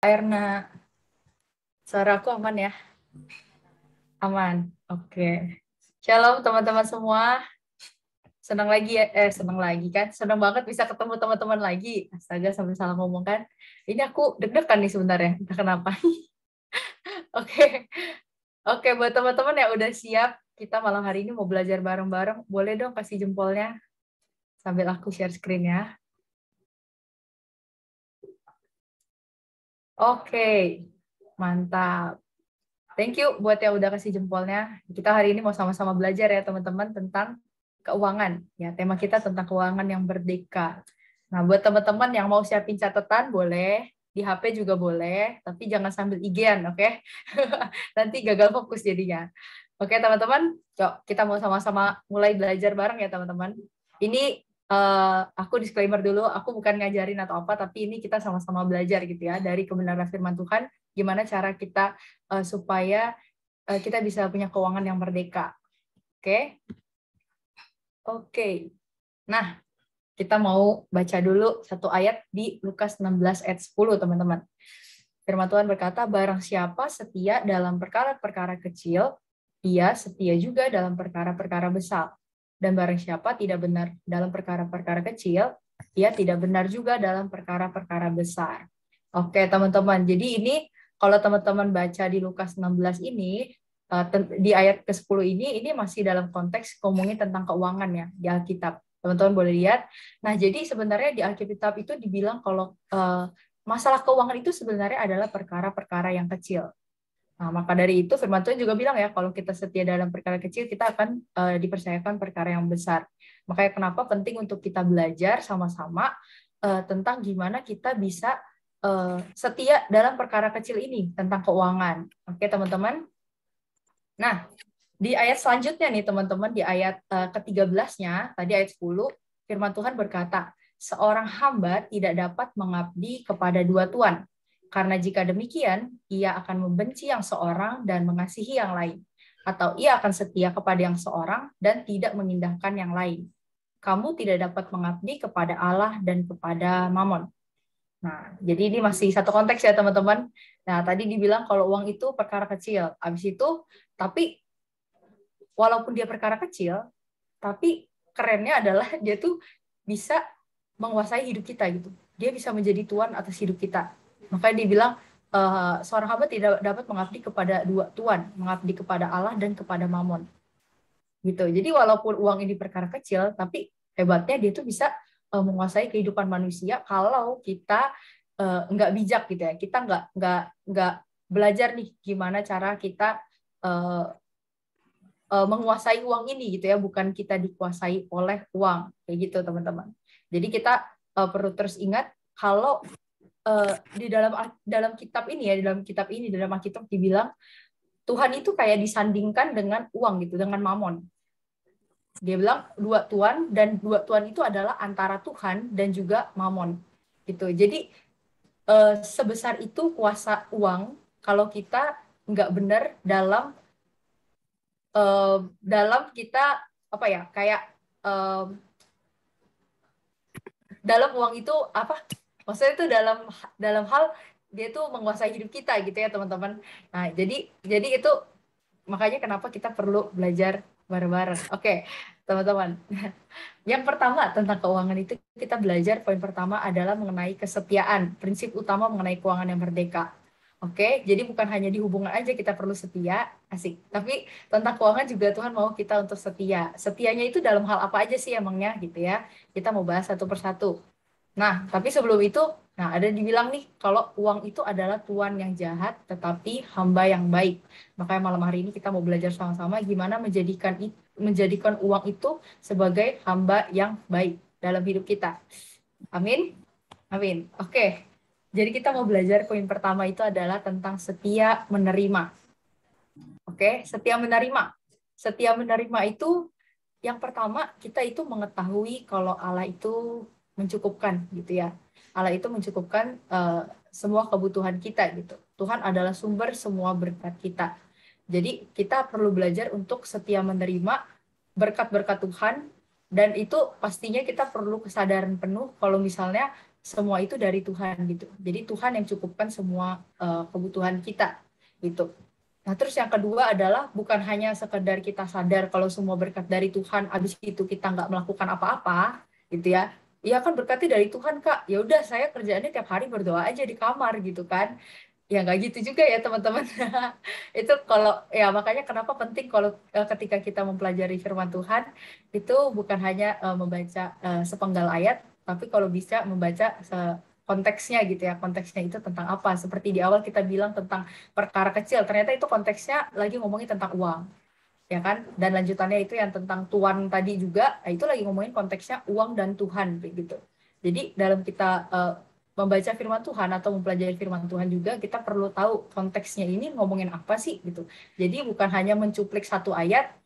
Airna, suara aku aman ya? Aman. Oke. Shalom teman-teman semua. Senang lagi ya, senang lagi kan? Senang banget bisa ketemu teman-teman lagi. Astaga, sampai salah ngomong kan. Ini aku deg-degan nih sebenarnya, entah kenapa. Oke. Oke, buat teman-teman yang udah siap, kita malam hari ini mau belajar bareng-bareng. Boleh dong kasih jempolnya sambil aku share screen ya. Oke. Mantap. Thank you buat yang udah kasih jempolnya. Kita hari ini mau sama-sama belajar ya teman-teman tentang keuangan. Ya, tema kita tentang keuangan yang merdeka. Nah, buat teman-teman yang mau siapin catatan boleh, di HP juga boleh, tapi jangan sambil IG-an, oke? Nanti gagal fokus jadinya. Oke, teman-teman, yuk kita mau sama-sama mulai belajar bareng ya, teman-teman. Ini aku disclaimer dulu, aku bukan ngajarin atau apa, tapi ini kita sama-sama belajar gitu ya, dari kebenaran firman Tuhan, gimana cara kita supaya kita bisa punya keuangan yang merdeka. Oke? Oke. Nah, kita mau baca dulu satu ayat di Lukas 16 ayat 10, teman-teman. Firman Tuhan berkata, barang siapa setia dalam perkara-perkara kecil, ia setia juga dalam perkara-perkara besar. Dan barang siapa tidak benar dalam perkara-perkara kecil, ia tidak benar juga dalam perkara-perkara besar. Oke, teman-teman. Jadi ini kalau teman-teman baca di Lukas 16 ini, di ayat ke-10 ini masih dalam konteks ngomongin tentang keuangan ya di Alkitab. Teman-teman boleh lihat. Nah, jadi sebenarnya di Alkitab itu dibilang kalau masalah keuangan itu sebenarnya adalah perkara-perkara yang kecil. Nah, maka dari itu firman Tuhan juga bilang ya, kalau kita setia dalam perkara kecil, kita akan dipercayakan perkara yang besar. Makanya kenapa penting untuk kita belajar sama-sama tentang gimana kita bisa setia dalam perkara kecil ini, tentang keuangan. Oke, teman-teman? Nah, di ayat selanjutnya nih, teman-teman, di ayat ke-13-nya, tadi ayat 10, firman Tuhan berkata, seorang hamba tidak dapat mengabdi kepada dua tuan, karena jika demikian, ia akan membenci yang seorang dan mengasihi yang lain, atau ia akan setia kepada yang seorang dan tidak mengindahkan yang lain. Kamu tidak dapat mengabdi kepada Allah dan kepada Mamon. Nah, jadi ini masih satu konteks ya, teman-teman. Nah, tadi dibilang kalau uang itu perkara kecil. Habis itu, tapi walaupun dia perkara kecil, tapi kerennya adalah dia tuh bisa menguasai hidup kita gitu. Dia bisa menjadi tuan atas hidup kita. Makanya dibilang seorang hamba tidak dapat mengabdi kepada dua tuan, mengabdi kepada Allah dan kepada Mamon. Gitu. Jadi walaupun uang ini perkara kecil, tapi hebatnya dia tuh bisa menguasai kehidupan manusia kalau kita nggak bijak gitu ya. Kita nggak belajar nih gimana cara kita menguasai uang ini gitu ya, bukan kita dikuasai oleh uang kayak gitu, teman-teman. Jadi kita perlu terus ingat kalau di dalam kitab ini ya, di dalam Alkitab dibilang Tuhan itu kayak disandingkan dengan uang gitu, dengan mamon. Dia bilang dua tuan, dan dua tuan itu adalah antara Tuhan dan juga mamon gitu. Jadi sebesar itu kuasa uang kalau kita nggak benar dalam kita apa ya, kayak dalam uang itu apa, maksudnya itu dalam hal dia tuh menguasai hidup kita gitu ya, teman-teman. Nah, jadi itu makanya kenapa kita perlu belajar bareng-bareng. Oke, teman-teman. Yang pertama tentang keuangan itu kita belajar, poin pertama adalah mengenai kesetiaan, prinsip utama mengenai keuangan yang merdeka. Oke, jadi bukan hanya di hubungan aja kita perlu setia, asik. Tapi tentang keuangan juga Tuhan mau kita untuk setia. Setianya itu dalam hal apa aja sih emangnya gitu ya. Kita mau bahas satu persatu. Nah, tapi sebelum itu, nah ada dibilang nih, kalau uang itu adalah tuan yang jahat, tetapi hamba yang baik. Makanya malam hari ini kita mau belajar sama-sama gimana menjadikan uang itu sebagai hamba yang baik dalam hidup kita. Amin? Amin. Oke. Jadi kita mau belajar poin pertama itu adalah tentang setia menerima. Oke, setia menerima. Setia menerima itu yang pertama kita itu mengetahui kalau Allah itu mencukupkan gitu ya. Allah itu mencukupkan semua kebutuhan kita gitu. Tuhan adalah sumber semua berkat kita. Jadi kita perlu belajar untuk setia menerima berkat-berkat Tuhan, dan itu pastinya kita perlu kesadaran penuh kalau misalnya semua itu dari Tuhan gitu. Jadi Tuhan yang cukupkan semua kebutuhan kita gitu. Nah, terus yang kedua adalah bukan hanya sekedar kita sadar kalau semua berkat dari Tuhan, habis itu kita nggak melakukan apa-apa, gitu ya. Iya kan berkatnya dari Tuhan, Kak. Ya udah saya kerjaannya tiap hari berdoa aja di kamar gitu kan. Ya nggak gitu juga ya teman-teman. Itu kalau ya makanya kenapa penting kalau ketika kita mempelajari firman Tuhan itu bukan hanya membaca sepenggal ayat, tapi kalau bisa membaca konteksnya gitu ya. Konteksnya itu tentang apa? Seperti di awal kita bilang tentang perkara kecil, ternyata itu konteksnya lagi ngomongin tentang uang, ya kan? Dan lanjutannya itu yang tentang tuan tadi juga, itu lagi ngomongin konteksnya uang dan Tuhan gitu. Jadi dalam kita membaca firman Tuhan atau mempelajari firman Tuhan juga kita perlu tahu konteksnya ini ngomongin apa sih gitu. Jadi bukan hanya mencuplik satu ayat,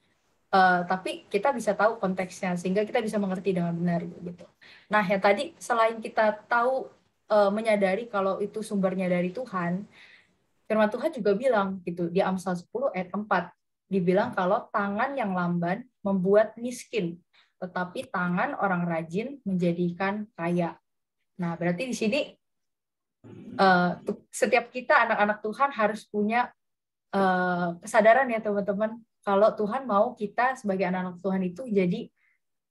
tapi kita bisa tahu konteksnya sehingga kita bisa mengerti dengan benar gitu. Nah, ya tadi selain kita tahu menyadari kalau itu sumbernya dari Tuhan, firman Tuhan juga bilang gitu di Amsal 10 ayat 4, dibilang kalau tangan yang lamban membuat miskin, tetapi tangan orang rajin menjadikan kaya. Nah, berarti di sini setiap kita anak-anak Tuhan harus punya kesadaran ya teman-teman, kalau Tuhan mau kita sebagai anak-anak Tuhan itu jadi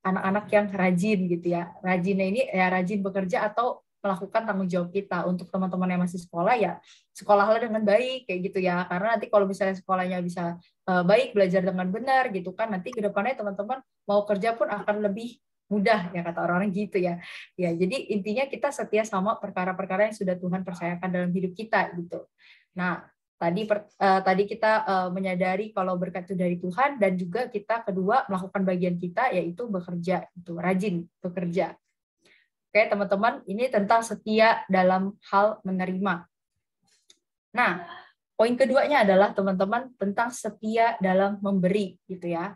anak-anak yang rajin gitu ya. Rajinnya ini ya rajin bekerja atau melakukan tanggung jawab kita. Untuk teman-teman yang masih sekolah ya sekolahlah dengan baik kayak gitu ya. Karena nanti kalau misalnya sekolahnya bisa baik, belajar dengan benar gitu kan, nanti ke depannya teman-teman mau kerja pun akan lebih mudah ya kata orang-orang gitu ya. Ya, jadi intinya kita setia sama perkara-perkara yang sudah Tuhan percayakan dalam hidup kita gitu. Nah, tadi kita menyadari kalau berkat itu dari Tuhan, dan juga kita kedua melakukan bagian kita yaitu bekerja, itu rajin bekerja. Oke teman-teman, ini tentang setia dalam hal menerima. Nah, poin keduanya adalah teman-teman tentang setia dalam memberi gitu ya.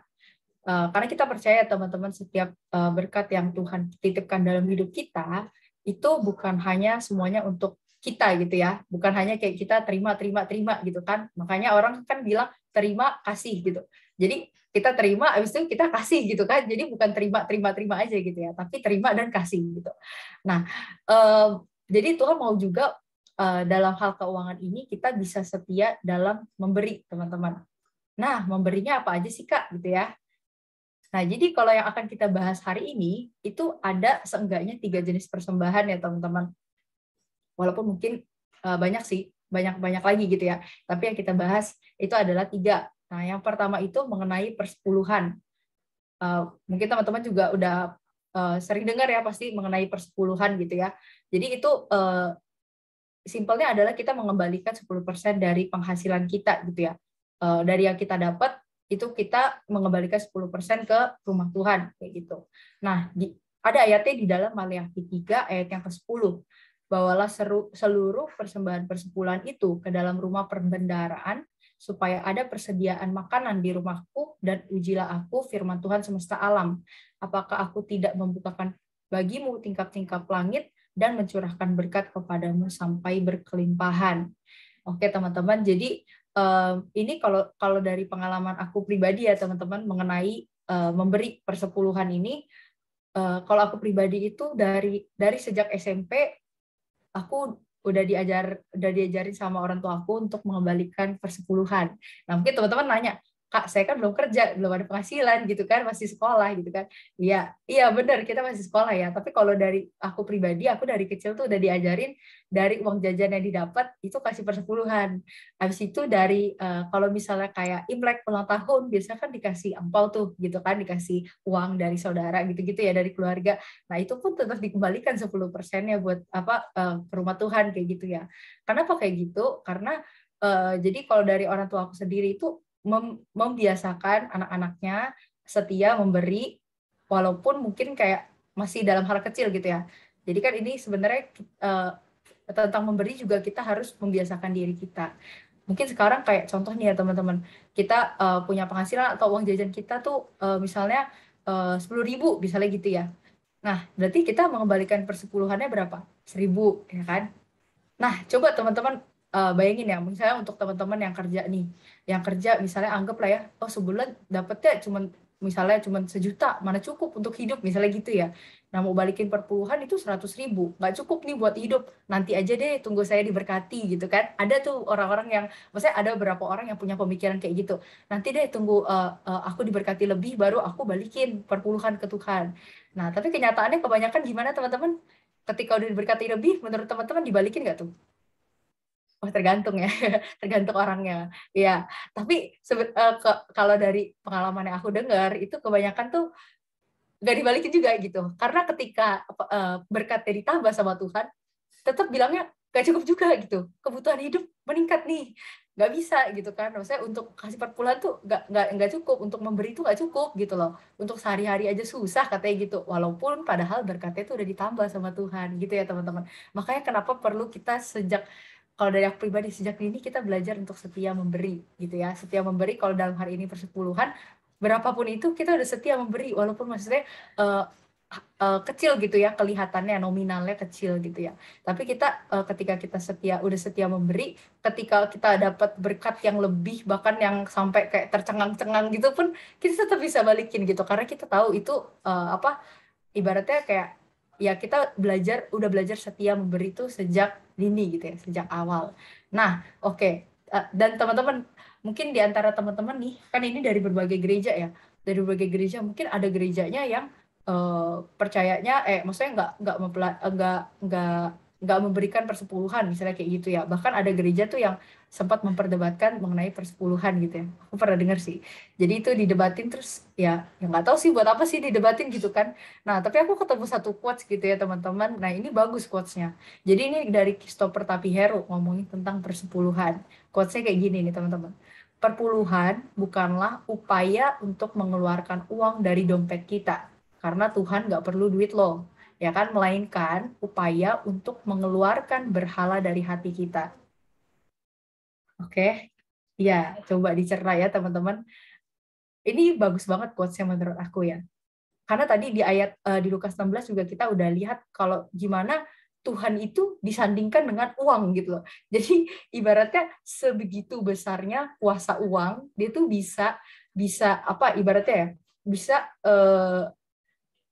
Karena kita percaya teman-teman setiap berkat yang Tuhan titipkan dalam hidup kita itu bukan hanya semuanya untuk kita gitu ya, bukan hanya kayak kita terima gitu kan. Makanya orang kan bilang terima kasih gitu. Jadi kita terima, habis itu kita kasih gitu kan. Jadi bukan terima aja gitu ya, tapi terima dan kasih gitu. Nah, jadi Tuhan mau juga dalam hal keuangan ini kita bisa setia dalam memberi teman-teman. Nah, memberinya apa aja sih Kak gitu ya? Nah, jadi kalau yang akan kita bahas hari ini, itu ada seenggaknya 3 jenis persembahan ya, teman-teman. Walaupun mungkin banyak sih, banyak lagi gitu ya. Tapi yang kita bahas itu adalah 3. Nah, yang pertama itu mengenai persepuluhan. Mungkin teman-teman juga udah sering dengar ya pasti mengenai persepuluhan gitu ya. Jadi itu simpelnya adalah kita mengembalikan 10% dari penghasilan kita gitu ya. Dari yang kita dapat itu kita mengembalikan 10% ke rumah Tuhan kayak gitu. Nah, ada ayatnya di dalam Maleakhi 3 ayat yang ke-10. Bawalah seluruh persembahan persepuluhan itu ke dalam rumah perbendaharaan supaya ada persediaan makanan di rumahku, dan ujilah aku firman Tuhan semesta alam. Apakah aku tidak membukakan bagimu tingkap-tingkap langit dan mencurahkan berkat kepadamu sampai berkelimpahan. Oke teman-teman, jadi ini kalau dari pengalaman aku pribadi ya teman-teman mengenai memberi persepuluhan ini, kalau aku pribadi itu dari sejak SMP aku udah diajarin sama orang tua aku untuk mengembalikan persepuluhan. Nah mungkin teman-teman nanya, Kak, saya kan belum kerja, belum ada penghasilan gitu kan, masih sekolah gitu kan. Iya benar, kita masih sekolah ya. Tapi kalau dari aku pribadi, aku dari kecil tuh udah diajarin dari uang jajan yang didapat itu kasih persepuluhan. Habis itu dari kalau misalnya kayak Imlek ulang tahun, biasanya kan dikasih ampau tuh gitu kan, dikasih uang dari saudara gitu-gitu ya, dari keluarga. Nah itu pun tetap dikembalikan 10%-nya buat ke rumah Tuhan kayak gitu ya. Kenapa kayak gitu? Karena jadi kalau dari orang tua aku sendiri itu membiasakan anak-anaknya setia memberi walaupun mungkin kayak masih dalam hal kecil gitu ya. Jadi kan ini sebenarnya tentang memberi juga kita harus membiasakan diri kita. Mungkin sekarang kayak contoh nih ya teman-teman, kita punya penghasilan atau uang jajan kita tuh misalnya 10.000 misalnya gitu ya. Nah, berarti kita mengembalikan persepuluhannya berapa? 1.000 ya kan? Nah, coba teman-teman bayangin ya, misalnya untuk teman-teman yang kerja nih, yang kerja misalnya anggaplah ya, oh sebulan dapetnya cuma misalnya cuma 1 juta, mana cukup untuk hidup, misalnya gitu ya. Nah, mau balikin perpuluhan itu 100.000, nggak cukup nih buat hidup. Nanti aja deh, tunggu saya diberkati gitu kan. Ada tuh orang-orang yang, maksudnya ada beberapa orang yang punya pemikiran kayak gitu. Nanti deh tunggu aku diberkati lebih, baru aku balikin perpuluhan ke Tuhan. Nah, tapi kenyataannya kebanyakan gimana teman-teman? Ketika udah diberkati lebih, menurut teman-teman dibalikin nggak tuh? Oh, tergantung ya, tergantung orangnya. Ya, tapi kalau dari pengalaman yang aku dengar, itu kebanyakan tuh nggak dibalikin juga gitu. Karena ketika berkatnya ditambah sama Tuhan, tetap bilangnya nggak cukup juga gitu. Kebutuhan hidup meningkat nih, nggak bisa gitu kan. Maksudnya untuk kasih perpuluhan tuh nggak cukup, untuk memberi itu nggak cukup gitu loh. Untuk sehari-hari aja susah katanya gitu. Walaupun padahal berkatnya itu udah ditambah sama Tuhan gitu ya teman-teman. Makanya kenapa perlu kita kalau dari aku pribadi, sejak dini kita belajar untuk setia memberi gitu ya. Setia memberi, kalau dalam hari ini persepuluhan, berapapun itu kita udah setia memberi, walaupun maksudnya kecil gitu ya, kelihatannya nominalnya kecil gitu ya. Tapi kita ketika kita udah setia memberi, ketika kita dapat berkat yang lebih, bahkan yang sampai kayak tercengang-cengang gitu pun, kita tetap bisa balikin gitu, karena kita tahu itu ibaratnya kayak ya kita udah belajar setia memberi itu sejak dini gitu ya, sejak awal. Nah, oke. Dan teman-teman, mungkin di antara teman-teman nih, kan ini dari berbagai gereja ya, dari berbagai gereja, mungkin ada gerejanya yang percayanya, maksudnya nggak memberikan persepuluhan, misalnya kayak gitu ya. Bahkan ada gereja tuh yang sempat memperdebatkan mengenai persepuluhan gitu ya. Aku pernah dengar sih. Jadi itu didebatin, terus ya nggak tahu sih buat apa sih didebatin gitu kan. Nah, tapi aku ketemu satu quotes gitu ya teman-teman. Nah, ini bagus quotes-nya. Jadi ini dari Christopher Tapiheru ngomongin tentang persepuluhan. Quotes-nya kayak gini nih teman-teman. Perpuluhan bukanlah upaya untuk mengeluarkan uang dari dompet kita, karena Tuhan nggak perlu duit loh, ya kan? Melainkan upaya untuk mengeluarkan berhala dari hati kita. Oke? Ya, coba dicerna ya teman-teman. Ini bagus banget quotes-nya menurut aku ya. Karena tadi di ayat di Lukas 16 juga kita udah lihat kalau gimana Tuhan itu disandingkan dengan uang gitu loh. Jadi ibaratnya sebegitu besarnya kuasa uang, dia tuh bisa apa ibaratnya ya? Bisa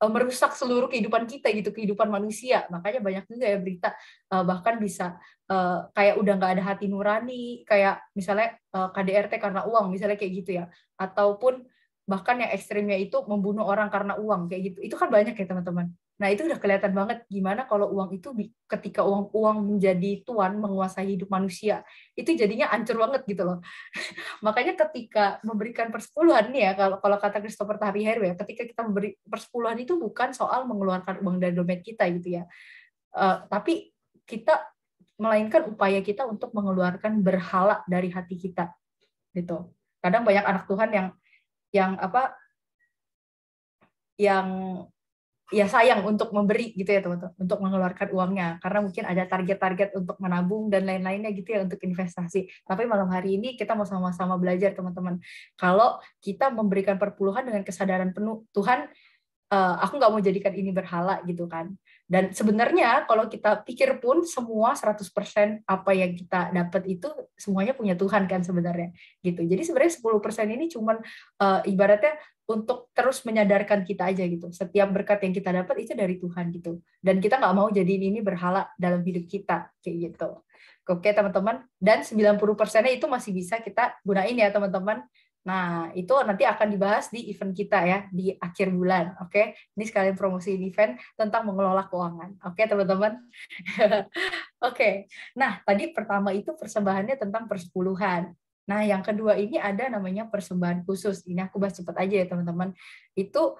merusak seluruh kehidupan kita gitu, kehidupan manusia. Makanya banyak juga ya berita bahkan bisa kayak udah nggak ada hati nurani, kayak misalnya KDRT karena uang, misalnya kayak gitu ya. Ataupun bahkan yang ekstrimnya itu membunuh orang karena uang, kayak gitu. Itu kan banyak ya teman-teman. Nah, itu udah kelihatan banget gimana kalau uang itu ketika uang menjadi tuan menguasai hidup manusia, itu jadinya hancur banget gitu loh. Makanya ketika memberikan persepuluhan nih ya, kalau kata Christopher Tapiheru ya, ketika kita memberi persepuluhan itu bukan soal mengeluarkan uang dari dompet kita gitu ya, tapi kita melainkan upaya kita untuk mengeluarkan berhala dari hati kita gitu. Kadang banyak anak Tuhan yang ya sayang untuk memberi gitu ya teman-teman, untuk mengeluarkan uangnya karena mungkin ada target-target untuk menabung dan lain-lainnya gitu ya untuk investasi. Tapi malam hari ini kita mau sama-sama belajar teman-teman, kalau kita memberikan perpuluhan dengan kesadaran penuh, Tuhan, aku nggak mau jadikan ini berhala gitu kan. Dan sebenarnya kalau kita pikir pun semua 100% apa yang kita dapat itu semuanya punya Tuhan kan sebenarnya gitu. Jadi sebenarnya 10% ini cuman ibaratnya untuk terus menyadarkan kita aja gitu. Setiap berkat yang kita dapat itu dari Tuhan gitu. Dan kita nggak mau jadiin ini berhala dalam hidup kita kayak gitu. Oke teman-teman, dan 90%-nya itu masih bisa kita gunain ya teman-teman. Nah, itu nanti akan dibahas di event kita ya, di akhir bulan. Oke, ini sekalian promosiin event tentang mengelola keuangan. Oke, teman-teman. Oke, nah tadi pertama itu persembahannya tentang persepuluhan. Nah, yang kedua ini ada namanya persembahan khusus. Ini aku bahas cepat aja ya, teman-teman. Itu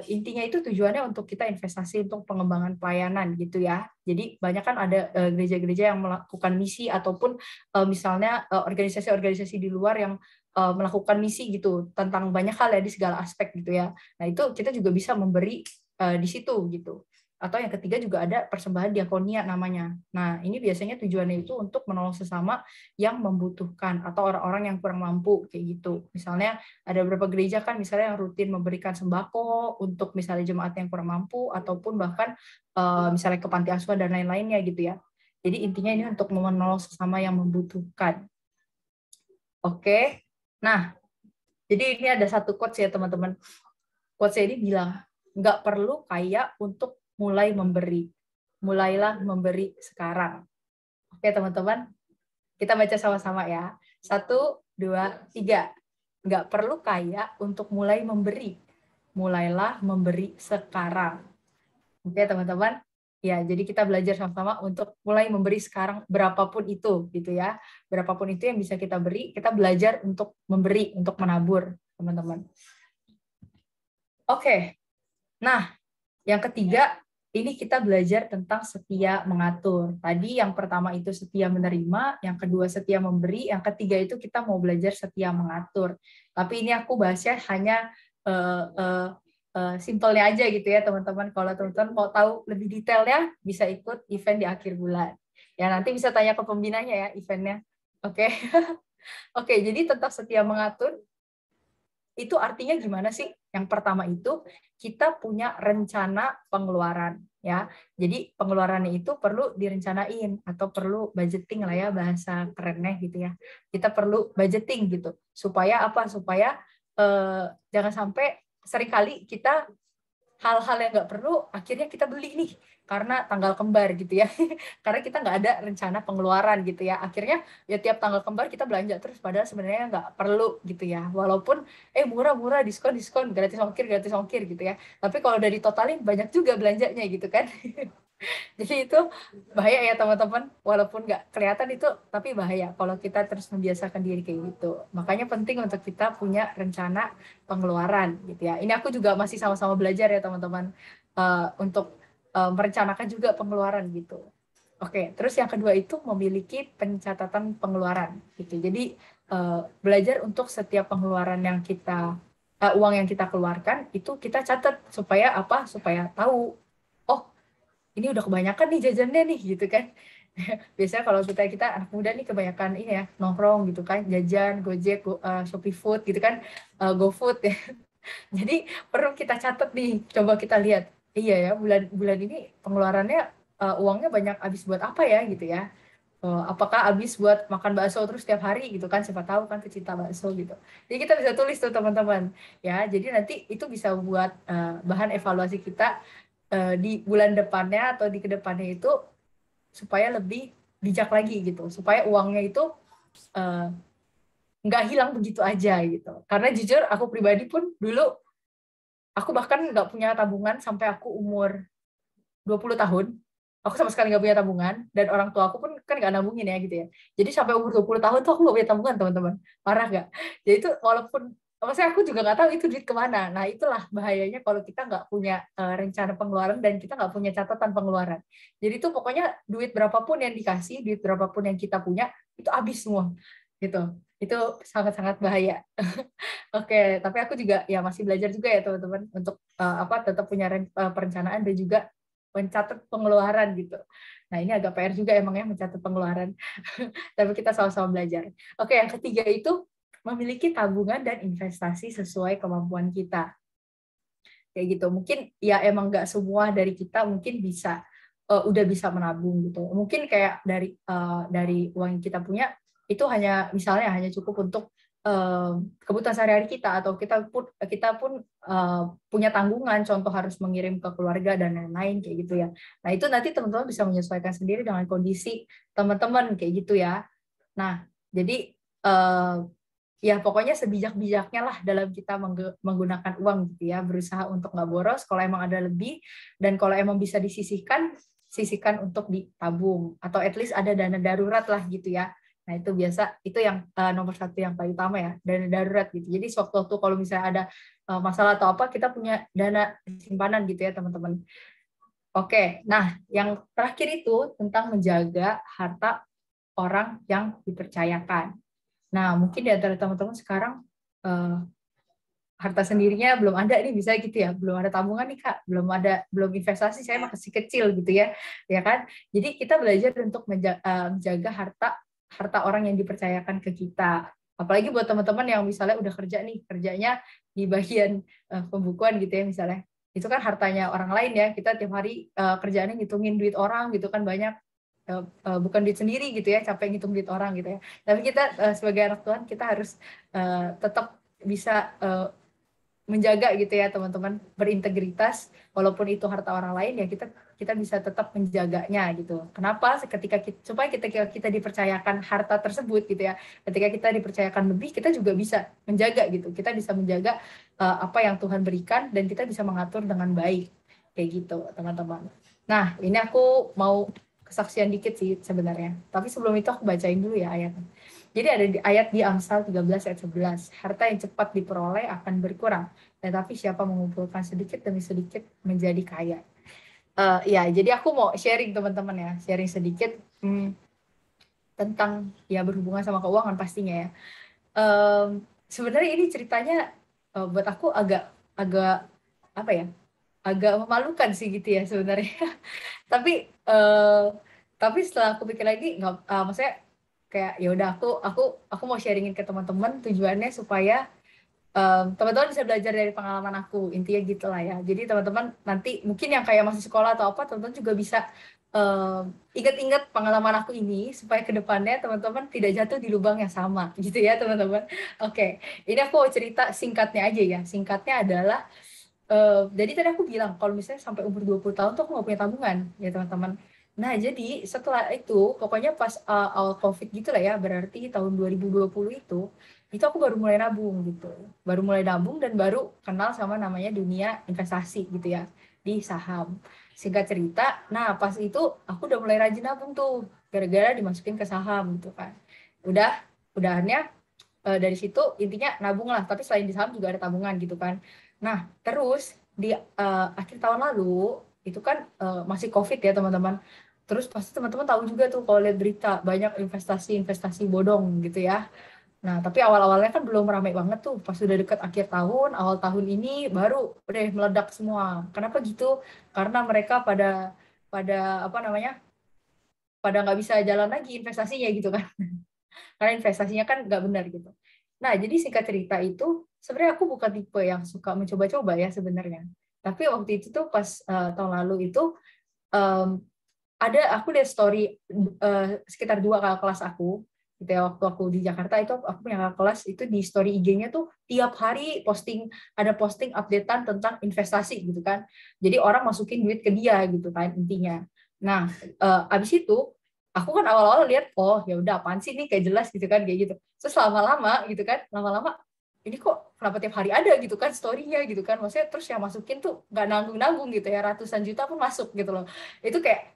intinya itu tujuannya untuk kita investasi untuk pengembangan pelayanan gitu ya. Jadi banyak kan ada gereja-gereja yang melakukan misi ataupun misalnya organisasi-organisasi di luar yang melakukan misi gitu tentang banyak hal ya di segala aspek gitu ya. Nah, itu kita juga bisa memberi di situ gitu. Atau yang ketiga juga ada persembahan diakonia namanya. Nah, ini biasanya tujuannya itu untuk menolong sesama yang membutuhkan atau orang-orang yang kurang mampu kayak gitu. Misalnya ada beberapa gereja kan misalnya yang rutin memberikan sembako untuk misalnya jemaat yang kurang mampu ataupun bahkan misalnya ke panti asuhan dan lain-lainnya gitu ya. Jadi intinya ini untuk menolong sesama yang membutuhkan. Oke. Nah, Jadi ini ada satu quotes ya teman-teman. Quotes ini bilang, nggak perlu kaya untuk mulai memberi. Mulailah memberi sekarang. Oke teman-teman, kita baca sama-sama ya. 1, 2, 3. Nggak perlu kaya untuk mulai memberi. Mulailah memberi sekarang. Oke teman-teman. Ya, jadi kita belajar sama-sama untuk mulai memberi sekarang berapapun itu gitu ya. Berapapun itu yang bisa kita beri, kita belajar untuk memberi, untuk menabur, teman-teman. Oke. Nah, yang ketiga, ini kita belajar tentang setia mengatur. Tadi yang pertama itu setia menerima, yang kedua setia memberi, yang ketiga itu kita mau belajar setia mengatur. Tapi ini aku bahasnya hanya simpelnya aja gitu ya teman-teman. Kalau teman-teman mau tahu lebih detailnya, bisa ikut event di akhir bulan. Ya nanti bisa tanya ke pembinanya ya eventnya. Oke. Oke, jadi tentang setia mengatur, itu artinya gimana sih? Yang pertama itu kita punya rencana pengeluaran ya. Jadi pengeluarannya itu perlu direncanain atau perlu budgeting lah ya bahasa kerennya gitu ya. Kita perlu budgeting gitu. Supaya apa? Supaya jangan sampai seringkali kita hal-hal yang nggak perlu akhirnya kita beli nih karena tanggal kembar gitu ya. Karena kita nggak ada rencana pengeluaran gitu ya. Akhirnya ya tiap tanggal kembar kita belanja terus padahal sebenarnya nggak perlu gitu ya. Walaupun murah-murah, diskon-diskon, gratis ongkir gitu ya. Tapi kalau dari totalin banyak juga belanjanya gitu kan. Jadi itu bahaya ya teman-teman, walaupun nggak kelihatan itu, tapi bahaya kalau kita terus membiasakan diri kayak gitu. Makanya penting untuk kita punya rencana pengeluaran gitu ya. Ini aku juga masih sama-sama belajar ya teman-teman, untuk merencanakan juga pengeluaran gitu. Oke, terus yang kedua itu memiliki pencatatan pengeluaran gitu. Jadi belajar untuk setiap pengeluaran yang kita uang yang kita keluarkan itu kita catat supaya apa? Supaya tahu, oh ini udah kebanyakan nih jajannya nih gitu kan. Biasanya kalau kita anak muda nih kebanyakan ini ya nongkrong gitu kan, jajan Gojek, Shopee Food gitu kan, GoFood ya. Jadi perlu kita catat nih, coba kita lihat, iya ya bulan ini pengeluarannya uangnya banyak habis buat apa ya gitu ya. Apakah habis buat makan bakso terus setiap hari gitu kan, siapa tahu kan pecinta bakso gitu. Jadi kita bisa tulis tuh teman-teman ya. Jadi nanti itu bisa buat bahan evaluasi kita di bulan depannya atau di kedepannya itu supaya lebih bijak lagi gitu, supaya uangnya itu nggak hilang begitu aja gitu. Karena jujur aku pribadi pun dulu aku bahkan nggak punya tabungan sampai aku umur 20 tahun. Aku sama sekali nggak punya tabungan dan orang tua aku pun kan nggak nabungin ya gitu ya. Jadi sampai umur 20 tahun tuh aku nggak punya tabungan teman-teman. Parah nggak? Jadi itu walaupun maksudnya aku juga nggak tahu itu duit kemana. Nah itulah bahayanya kalau kita nggak punya rencana pengeluaran dan kita nggak punya catatan pengeluaran. Jadi itu pokoknya duit berapapun yang dikasih, duit berapapun yang kita punya itu habis semua gitu. Itu sangat-sangat bahaya. Oke, tapi aku juga ya masih belajar juga ya teman-teman untuk tetap punya perencanaan dan juga mencatat pengeluaran gitu. Nah, ini agak PR juga emang ya mencatat pengeluaran. Tapi kita sama-sama belajar. Oke, yang ketiga itu memiliki tabungan dan investasi sesuai kemampuan kita. Kayak gitu. Mungkin ya emang nggak semua dari kita mungkin bisa udah bisa menabung gitu. Mungkin kayak dari uang yang kita punya itu misalnya hanya cukup untuk kebutuhan sehari-hari kita, atau kita pun punya tanggungan, contoh harus mengirim ke keluarga dan lain-lain kayak gitu ya. Nah itu nanti teman-teman bisa menyesuaikan sendiri dengan kondisi teman-teman kayak gitu ya. Nah jadi ya pokoknya sebijak-bijaknya lah dalam kita menggunakan uang gitu ya, berusaha untuk nggak boros kalau emang ada lebih, dan kalau emang bisa disisihkan, sisihkan untuk ditabung atau at least ada dana darurat lah gitu ya. Nah itu biasa, itu yang nomor satu yang paling utama ya, dana darurat gitu. Jadi sewaktu-waktu kalau misalnya ada masalah atau apa, kita punya dana simpanan gitu ya teman-teman. Oke, nah yang terakhir itu tentang menjaga harta orang yang dipercayakan. Nah, mungkin di antara teman-teman sekarang harta sendirinya belum ada nih, bisa gitu ya, belum ada tabungan nih Kak, belum investasi, saya masih kecil gitu ya, ya kan? Jadi kita belajar untuk menjaga harta orang yang dipercayakan ke kita. Apalagi buat teman-teman yang misalnya udah kerja nih, kerjanya di bagian pembukuan gitu ya misalnya. Itu kan hartanya orang lain ya, kita tiap hari kerjaannya ngitungin duit orang gitu kan, banyak bukan duit sendiri gitu ya, capek ngitung duit orang gitu ya. Tapi kita sebagai anak Tuhan kita harus tetap bisa menjaga gitu ya teman-teman, berintegritas walaupun itu harta orang lain, ya kita bisa tetap menjaganya gitu. Kenapa? Supaya kita dipercayakan harta tersebut gitu ya. Ketika kita dipercayakan lebih, kita juga bisa menjaga gitu. Kita bisa menjaga apa yang Tuhan berikan, dan kita bisa mengatur dengan baik kayak gitu teman-teman. Nah, ini aku mau kesaksian dikit sih sebenarnya. Tapi sebelum itu aku bacain dulu ya ayatnya. Jadi ada di ayat di Amsal 13 ayat 11. Harta yang cepat diperoleh akan berkurang, tetapi siapa mengumpulkan sedikit demi sedikit menjadi kaya. Ya, jadi aku mau sharing teman-teman ya, sharing sedikit tentang ya berhubungan sama keuangan pastinya ya. Sebenarnya ini ceritanya buat aku agak agak apa ya, agak memalukan sih gitu ya sebenarnya. Tapi tapi setelah aku pikir lagi, nggak, maksudnya kayak ya udah, aku mau sharingin ke teman-teman, tujuannya supaya teman-teman bisa belajar dari pengalaman aku, intinya gitu lah ya. Jadi teman-teman nanti mungkin yang kayak masih sekolah atau apa, teman-teman juga bisa ingat-ingat pengalaman aku ini, supaya kedepannya teman-teman tidak jatuh di lubang yang sama gitu ya teman-teman. Oke, ini aku mau cerita singkatnya aja ya. Singkatnya adalah jadi tadi aku bilang kalau misalnya sampai umur 20 tahun tuh aku nggak punya tabungan ya teman-teman. Nah, jadi setelah itu pokoknya pas awal COVID gitu lah ya, berarti tahun 2020 itu aku baru mulai nabung gitu. Baru mulai nabung dan baru kenal sama namanya dunia investasi gitu ya, di saham. Singkat cerita, nah pas itu aku udah mulai rajin nabung tuh gara-gara dimasukin ke saham gitu kan. Udahannya dari situ intinya nabung lah, tapi selain di saham juga ada tabungan gitu kan. Nah, terus di akhir tahun lalu itu kan masih COVID ya teman-teman. Terus pasti teman-teman tahu juga tuh kalau lihat berita banyak investasi bodong gitu ya. Nah, tapi awal-awalnya kan belum ramai banget tuh. Pas sudah dekat akhir tahun, awal tahun ini baru udah meledak semua. Kenapa gitu? Karena mereka pada pada apa namanya? Pada nggak bisa jalan lagi investasinya gitu kan. Karena investasinya kan nggak benar gitu. Nah, jadi singkat cerita itu, sebenarnya aku bukan tipe yang suka mencoba-coba ya sebenarnya. Tapi waktu itu tuh pas tahun lalu itu, um, aku lihat story sekitar 2 kakak kelas aku, gitu ya, waktu aku di Jakarta itu aku punya kakak kelas itu di story IG-nya tuh tiap hari ada posting updatean tentang investasi gitu kan. Jadi orang masukin duit ke dia gitu kan intinya. Nah, abis itu aku kan awal-awal lihat, oh ya udah apaan sih nih, kayak jelas gitu kan kayak gitu. Terus lama-lama gitu kan, lama-lama ini kok kenapa tiap hari ada gitu kan story-nya gitu kan. Maksudnya terus yang masukin tuh nggak nanggung-nanggung gitu ya, ratusan juta pun masuk gitu loh. Itu kayak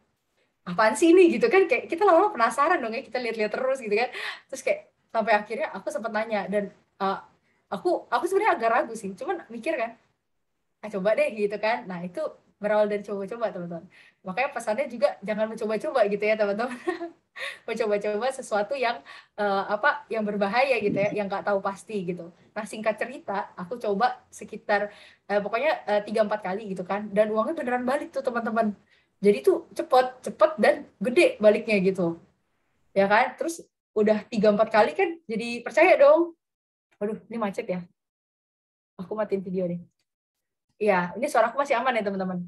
apaan sih ini gitu kan, kayak kita lama-lama penasaran dong ya, kita lihat-lihat terus gitu kan. Terus kayak sampai akhirnya aku sempat nanya, dan uh, aku sebenarnya agak ragu sih, cuman mikir kan, coba deh gitu kan. Nah, itu berawal dari coba-coba teman-teman. Makanya pesannya juga jangan mencoba-coba gitu ya teman-teman. Mencoba-coba sesuatu yang yang berbahaya gitu ya, yang nggak tahu pasti gitu. Nah, singkat cerita aku coba sekitar pokoknya 3-4 kali gitu kan, dan uangnya beneran balik tuh teman-teman. Jadi tuh cepet dan gede baliknya gitu ya kan. Terus udah 3-4 kali kan jadi percaya dong. Waduh, ini macet ya, aku matiin video nih. Ya, ini suaraku masih aman ya teman-teman.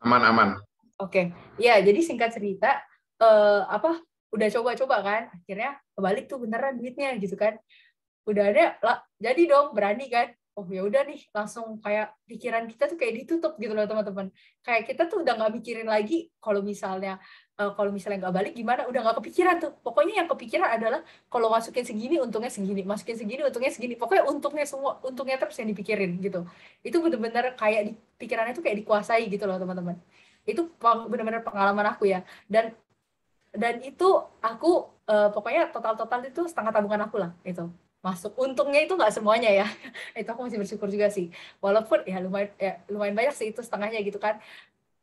Aman-aman. Oke, ya jadi singkat cerita, apa udah coba-coba kan, akhirnya kebalik tuh beneran duitnya gitu kan. Udah ada lah, jadi dong berani kan. Oh ya udah nih, langsung kayak pikiran kita tuh kayak ditutup gitu loh teman-teman. Kayak kita tuh udah nggak mikirin lagi kalau misalnya nggak balik gimana, udah nggak kepikiran tuh. Pokoknya yang kepikiran adalah kalau masukin segini untungnya segini, masukin segini untungnya segini. Pokoknya untungnya terus yang dipikirin gitu. Itu bener-bener kayak di pikirannya tuh kayak dikuasai gitu loh teman-teman. Itu bener-bener pengalaman aku ya. Dan itu aku pokoknya total itu setengah tabungan aku lah itu masuk. Untungnya itu nggak semuanya ya. Itu aku masih bersyukur juga sih, walaupun lumayan banyak sih itu setengahnya gitu kan.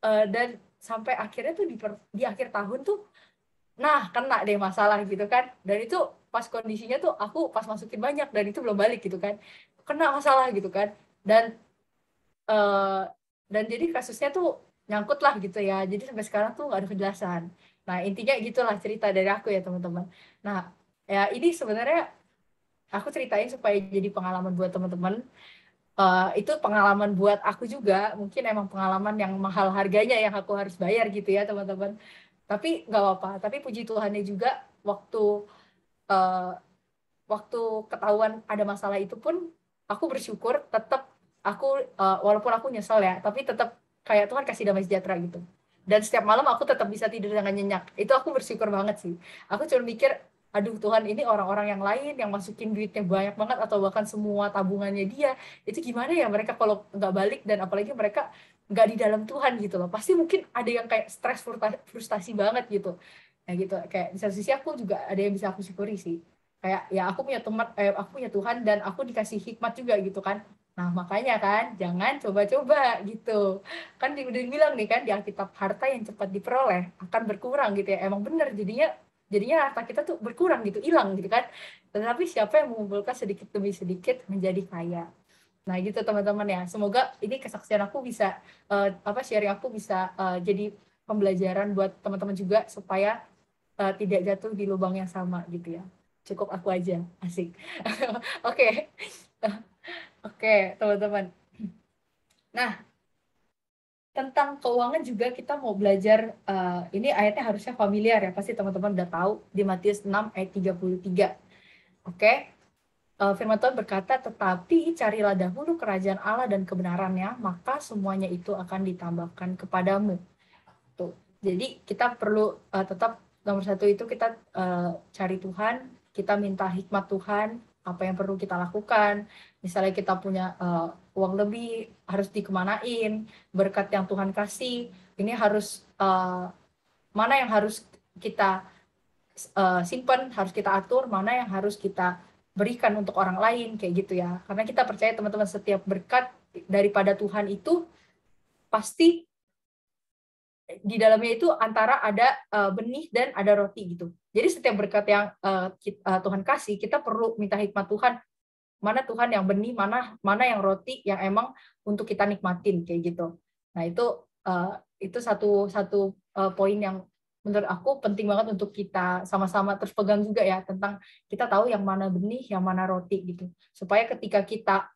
Dan sampai akhirnya tuh di akhir tahun tuh, nah kena deh masalah gitu kan. Dan itu pas kondisinya tuh aku pas masukin banyak dan itu belum balik gitu kan, kena masalah gitu kan. Dan eh, dan jadi kasusnya tuh nyangkut lah gitu ya, jadi sampai sekarang tuh nggak ada kejelasan. Nah, intinya gitulah cerita dari aku ya teman-teman. Nah, ya ini sebenarnya aku ceritain supaya jadi pengalaman buat teman-teman. Itu pengalaman buat aku juga, mungkin emang pengalaman yang mahal harganya yang aku harus bayar gitu ya teman-teman. Tapi nggak apa-apa, tapi puji Tuhannya juga waktu uh, waktu ketahuan ada masalah itu pun aku bersyukur tetap aku walaupun aku nyesel ya, tapi tetap kayak Tuhan kasih damai sejahtera gitu. Dan setiap malam aku tetap bisa tidur dengan nyenyak. Itu aku bersyukur banget sih. Aku cuma mikir, aduh Tuhan, ini orang-orang yang lain yang masukin duitnya banyak banget atau bahkan semua tabungannya dia, itu gimana ya mereka kalau nggak balik, dan apalagi mereka nggak di dalam Tuhan gitu loh. Pasti mungkin ada yang kayak stres, frustasi banget gitu. Nah gitu, kayak di satu sisi aku juga ada yang bisa aku syukuri sih. Kayak ya aku punya teman, aku punya Tuhan dan aku dikasih hikmat juga gitu kan. Nah makanya kan jangan coba-coba gitu. Kan udah bilang nih kan di Alkitab, harta yang cepat diperoleh akan berkurang gitu ya. Emang bener, jadinya harta kita tuh berkurang gitu, hilang gitu kan. Tetapi siapa yang mengumpulkan sedikit demi sedikit menjadi kaya. Nah gitu teman-teman ya. Semoga ini kesaksian aku bisa sharing aku bisa jadi pembelajaran buat teman-teman juga supaya tidak jatuh di lubang yang sama gitu ya. Cukup aku aja, asik. Oke. Oke, teman-teman. Nah, tentang keuangan juga kita mau belajar, ini ayatnya harusnya familiar ya, pasti teman-teman udah tahu, di Matius 6 ayat 33. Oke, firman Tuhan berkata, tetapi carilah dahulu kerajaan Allah dan kebenarannya, maka semuanya itu akan ditambahkan kepadamu. Tuh. Jadi kita perlu tetap nomor satu itu kita cari Tuhan, kita minta hikmat Tuhan, apa yang perlu kita lakukan. Misalnya kita punya uang lebih, harus dikemanain, berkat yang Tuhan kasih, ini harus mana yang harus kita simpan, harus kita atur, mana yang harus kita berikan untuk orang lain, kayak gitu ya. Karena kita percaya teman-teman, setiap berkat daripada Tuhan itu pasti di dalamnya itu antara ada benih dan ada roti gitu. Jadi setiap berkat yang Tuhan kasih, kita perlu minta hikmat Tuhan. Mana Tuhan yang benih, mana yang roti yang emang untuk kita nikmatin kayak gitu. Nah itu satu poin yang menurut aku penting banget untuk kita sama-sama terus pegang juga ya, tentang kita tahu yang mana benih, yang mana roti gitu. Supaya ketika kita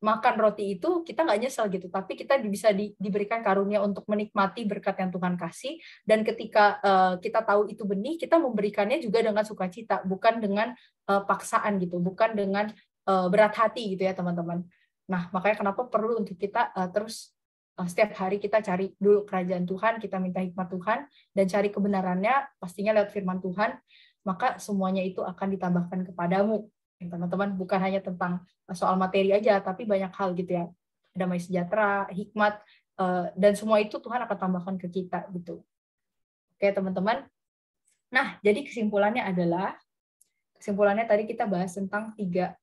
makan roti itu kita nggak nyesel gitu, tapi kita bisa diberikan karunia untuk menikmati berkat yang Tuhan kasih, dan ketika kita tahu itu benih, kita memberikannya juga dengan sukacita, bukan dengan paksaan gitu, bukan dengan berat hati gitu ya teman-teman. Nah makanya kenapa perlu untuk kita terus setiap hari kita cari dulu kerajaan Tuhan, kita minta hikmat Tuhan, dan cari kebenarannya pastinya lewat firman Tuhan, maka semuanya itu akan ditambahkan kepadamu. Teman-teman, bukan hanya tentang soal materi aja, tapi banyak hal gitu ya. Damai sejahtera, hikmat, dan semua itu Tuhan akan tambahkan ke kita gitu. Oke teman-teman. Nah, jadi kesimpulannya tadi kita bahas tentang tiga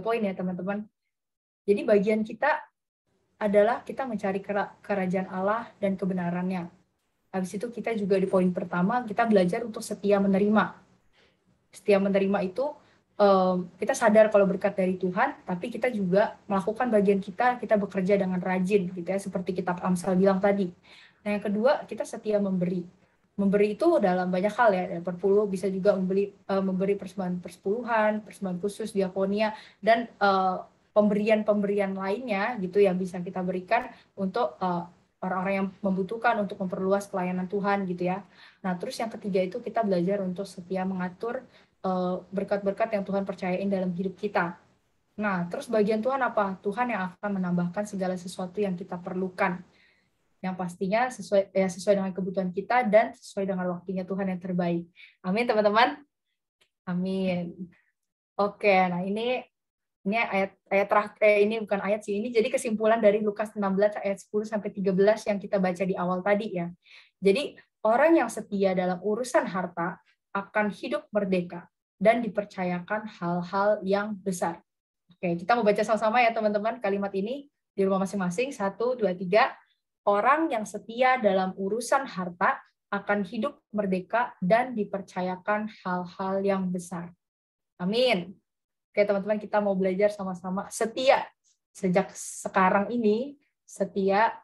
poin ya teman-teman. Jadi bagian kita adalah kita mencari kerajaan Allah dan kebenarannya. Habis itu kita juga di poin pertama, kita belajar untuk setia menerima. Setia menerima itu kita sadar kalau berkat dari Tuhan, tapi kita juga melakukan bagian kita bekerja dengan rajin, gitu ya, seperti kitab Amsal bilang tadi. Nah, yang kedua, kita setia memberi. Memberi itu dalam banyak hal ya, perpuluh, bisa juga memberi persembahan persepuluhan, persembahan khusus, diakonia, dan pemberian-pemberian lainnya gitu yang bisa kita berikan untuk orang-orang yang membutuhkan, untuk memperluas pelayanan Tuhan gitu ya. Nah, terus yang ketiga itu kita belajar untuk setia mengatur berkat-berkat yang Tuhan percayain dalam hidup kita. Nah, terus bagian Tuhan apa? Tuhan yang akan menambahkan segala sesuatu yang kita perlukan. Yang pastinya sesuai dengan kebutuhan kita dan sesuai dengan waktunya Tuhan yang terbaik. Amin, teman-teman. Amin. Oke, nah ini ayat terakhir, ini bukan ayat sih, ini jadi kesimpulan dari Lukas 16 ayat 10 sampai 13 yang kita baca di awal tadi ya. Jadi orang yang setia dalam urusan harta akan hidup merdeka dan dipercayakan hal-hal yang besar. Oke, kita mau baca sama-sama ya teman-teman kalimat ini di rumah masing-masing. 1, 2, 3. Orang yang setia dalam urusan harta akan hidup merdeka dan dipercayakan hal-hal yang besar. Amin. Oke teman-teman, kita mau belajar sama-sama setia. Sejak sekarang ini, setia,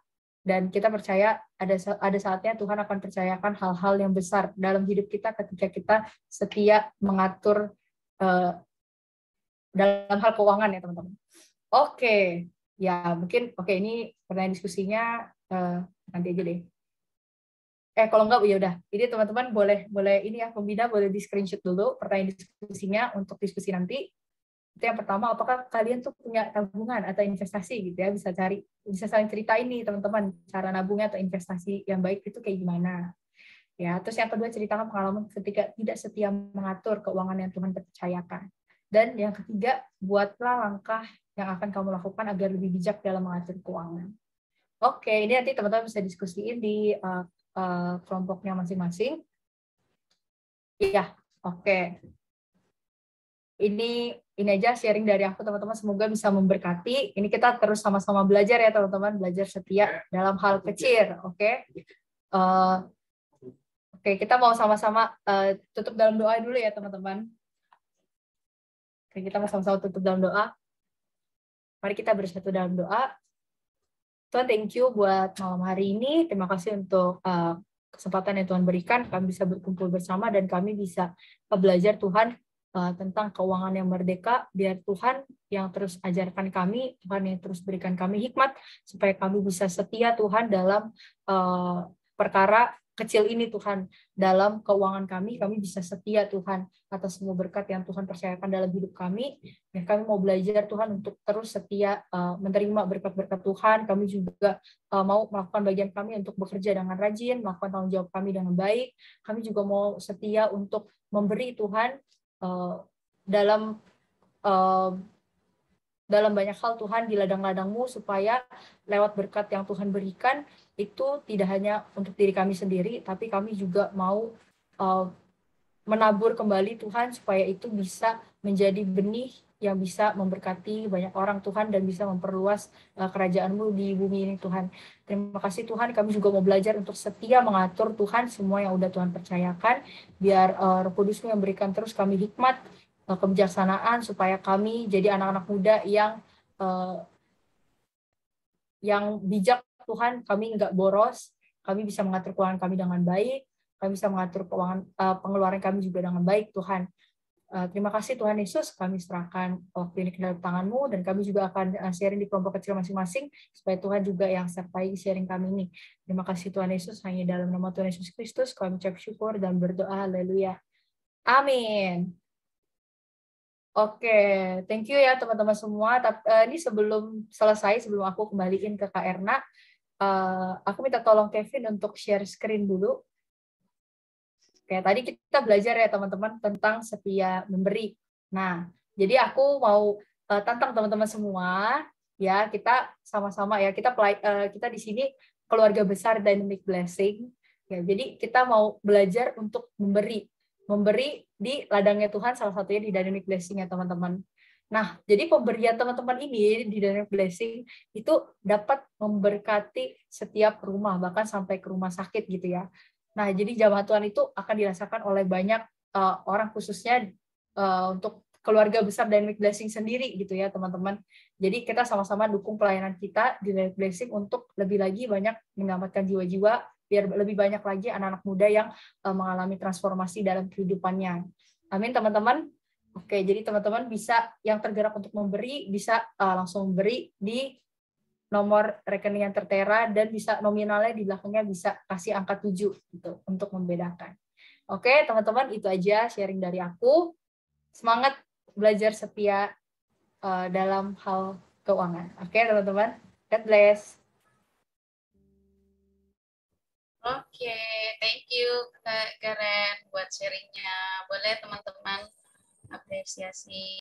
dan kita percaya ada saatnya Tuhan akan percayakan hal-hal yang besar dalam hidup kita ketika kita setia mengatur dalam hal keuangan ya teman-teman. Oke, ya mungkin ini pertanyaan diskusinya nanti aja deh. Kalau enggak ya udah. Jadi teman-teman boleh ini ya, pembina boleh di screenshot dulu pertanyaan diskusinya untuk diskusi nanti. Itu yang pertama, apakah kalian tuh punya tabungan atau investasi gitu ya, bisa saling cerita ini teman-teman, cara nabungnya atau investasi yang baik itu kayak gimana. Ya, terus yang kedua, ceritakan pengalaman ketika tidak setia mengatur keuangan yang Tuhan percayakan. Dan yang ketiga, buatlah langkah yang akan kamu lakukan agar lebih bijak dalam mengatur keuangan. Oke, ini nanti teman-teman bisa diskusiin di kelompoknya masing-masing. Iya, oke. Ini aja sharing dari aku, teman-teman. Semoga bisa memberkati. Ini kita terus sama-sama belajar ya, teman-teman. Belajar setia dalam hal kecil, oke? Oke, kita mau sama-sama tutup dalam doa dulu ya, teman-teman. Oke, kita mau sama-sama tutup dalam doa. Mari kita bersatu dalam doa. Tuhan, thank you buat malam hari ini. Terima kasih untuk kesempatan yang Tuhan berikan. Kami bisa berkumpul bersama dan kami bisa belajar Tuhan tentang keuangan yang merdeka. Biar Tuhan yang terus ajarkan kami, Tuhan yang terus berikan kami hikmat, supaya kami bisa setia Tuhan dalam perkara kecil ini Tuhan. Dalam keuangan kami bisa setia Tuhan atas semua berkat yang Tuhan percayakan dalam hidup kami. Dan kami mau belajar Tuhan untuk terus setia menerima berkat-berkat Tuhan. Kami juga mau melakukan bagian kami untuk bekerja dengan rajin, melakukan tanggung jawab kami dengan baik. Kami juga mau setia untuk memberi Tuhan dalam banyak hal Tuhan di ladang-ladang-Mu, supaya lewat berkat yang Tuhan berikan itu tidak hanya untuk diri kami sendiri, tapi kami juga mau menabur kembali Tuhan, supaya itu bisa menjadi benih yang bisa memberkati banyak orang Tuhan dan bisa memperluas kerajaan-Mu di bumi ini Tuhan. Terima kasih Tuhan, kami juga mau belajar untuk setia mengatur Tuhan semua yang udah Tuhan percayakan, biar Roh Kudus-Mu yang berikan terus kami hikmat, kebijaksanaan, supaya kami jadi anak-anak muda yang bijak Tuhan. Kami nggak boros, kami bisa mengatur keuangan kami dengan baik, kami bisa mengatur keuangan pengeluaran kami juga dengan baik Tuhan. Terima kasih Tuhan Yesus, kami serahkan waktu ini ke dalam tangan-Mu, dan kami juga akan sharing di kelompok kecil masing-masing, supaya Tuhan juga yang sertai sharing kami ini. Terima kasih Tuhan Yesus, hanya dalam nama Tuhan Yesus Kristus kami ucap syukur dan berdoa, haleluya. Amin. Oke, thank you ya teman-teman semua. Ini sebelum selesai, sebelum aku kembaliin ke Kak Erna, aku minta tolong Kevin untuk share screen dulu. Oke, tadi kita belajar ya teman-teman tentang setia memberi. Nah, jadi aku mau tantang teman-teman semua, ya kita sama-sama ya, kita di sini keluarga besar Dynamic Blessing. Ya, jadi kita mau belajar untuk memberi di ladangnya Tuhan, salah satunya di Dynamic Blessing ya teman-teman. Nah, jadi pemberian teman-teman ini di Dynamic Blessing itu dapat memberkati setiap rumah, bahkan sampai ke rumah sakit gitu ya. Nah, jadi jamaah Tuhan itu akan dirasakan oleh banyak orang, khususnya untuk keluarga besar Dynamic Blessing sendiri gitu ya teman-teman. Jadi kita sama-sama dukung pelayanan kita di Dynamic Blessing untuk lebih lagi banyak menyelamatkan jiwa-jiwa, biar lebih banyak lagi anak-anak muda yang mengalami transformasi dalam kehidupannya. Amin teman-teman. Oke, jadi teman-teman bisa yang tergerak untuk memberi, bisa langsung memberi di nomor rekening yang tertera, dan bisa nominalnya di belakangnya bisa kasih angka 7 gitu untuk membedakan. Oke, teman-teman, itu aja sharing dari aku. Semangat belajar setia dalam hal keuangan. Oke, teman-teman. God bless. Oke, thank you Kak Karen buat sharingnya. Boleh teman-teman apresiasi.